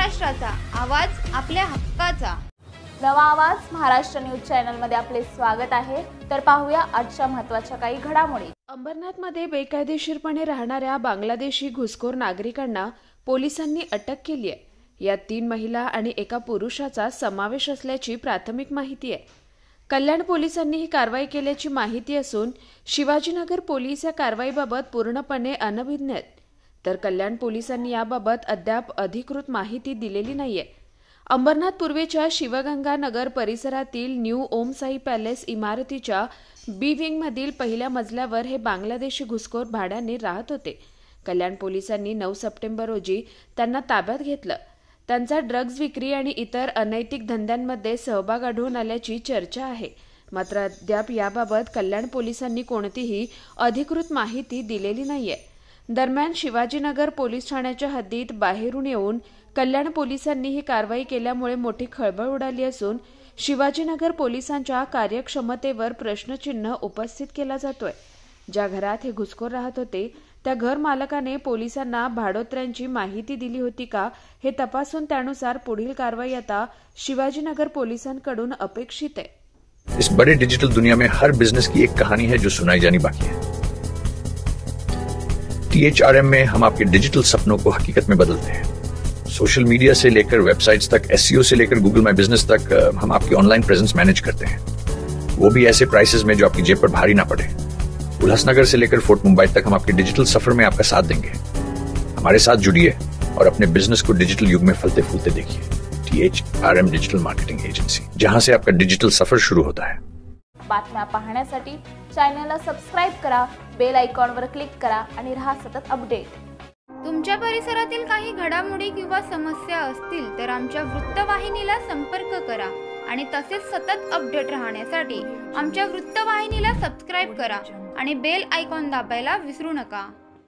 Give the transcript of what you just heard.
महाराष्ट्राचा आवाज, आपल्या हक्काचा. नवा आवाज महाराष्ट्र न्यूज चॅनलमध्ये आपले स्वागत आहे. तर पाहूया आजच्या महत्त्वाच्या काही घडामोडी. अंबरनाथमध्ये बेकायदेशीरपणे राहणाऱ्या बांगलादेशी घुसखोर नागरिकांना पोलिसांनी अटक केली आहे. यात 3 महिला आणि एका पुरुषाचा समावेश असल्याची प्राथमिक माहिती आहे. कल्याण पोलिसांनी ही कारवाई केल्याची माहिती असून शिवाजीनगर पोलीस या कारवाईबाबत पूर्णपणे अनभिज्ञ आहेत. तर कल्याण पोलिसांनी याबाबत अद्याप अधिकृत माहिती दिलेली नाहीये. अंबरनाथ पूर्वेच्या शिवगंगा नगर परिसरातील न्यू ओम साई पॅलेस इमारतीच्या बी विंगमधील पहिल्या मजल्यावर हे बांगलादेशी घुसखोर भाड्याने राहत होते. कल्याण पोलिसांनी 9 सप्टेंबर रोजी त्यांना ताब्यात घेतलं. त्यांचा ड्रग्ज विक्री आणि इतर अनैतिक धंद्यांमध्ये सहभाग आढळून आल्याची चर्चा आहे. मात्र अद्याप याबाबत कल्याण पोलिसांनी कोणतीही अधिकृत माहिती दिलेली नाहीये. दरम्यान शिवाजीनगर पोलीस ठाण्याच्या हद्दीत बाहेरून येऊन कल्याण पोलिसांनी ही कारवाई केल्यामुळे मोठी खळबळ उडाली असून शिवाजीनगर पोलिसांच्या कार्यक्षमतेवर प्रश्नचिन्ह उपस्थित केला जातोय. ज्या घरात हे घुसखोर राहत होते त्या घर मालकाने पोलिसांना भाडोत्र्यांची माहिती दिली होती का हे तपासून त्यानुसार पुढील कारवाई आता शिवाजीनगर पोलिसांकडून अपेक्षित आहे. इस बड़े डिजिटल दुनिया में हर बिजनेस की एक कहानी है जो सुनाई जानी बाकी है. THRM में हम आपके डिजिटल सपनों को हकीकत में बदलते हैं. सोशल मीडिया से लेकर वेबसाइट्स तक, SEO से लेकर गूगल माई बिजनेस तक, हम आपकी ऑनलाइन प्रेजेंस मैनेज करते हैं, वो भी ऐसे प्राइसेस में जो आपकी जेब पर भारी ना पड़े. उल्लासनगर से लेकर फोर्ट मुंबई तक हम आपके डिजिटल सफर में आपका साथ देंगे. हमारे साथ जुड़िए और अपने बिजनेस को डिजिटल युग में फलते फूलते देखिए. THRM डिजिटल मार्केटिंग एजेंसी, जहां से आपका डिजिटल सफर शुरू होता है. बातम्या पाहण्यासाठी चॅनलला सबस्क्राइब करा, बेल आयकॉनवर क्लिक करा आणि रहा सतत अपडेट. तुमच्या परिसरातील काही घडामोडी किंवा समस्या असतील तर आमच्या वृत्तवाहिनीला संपर्क करा आणि तसेच सतत अपडेट राहण्यासाठी आमच्या वृत्तवाहिनीला सबस्क्राइब करा आणि बेल आयकॉन दाबायला विसरू नका.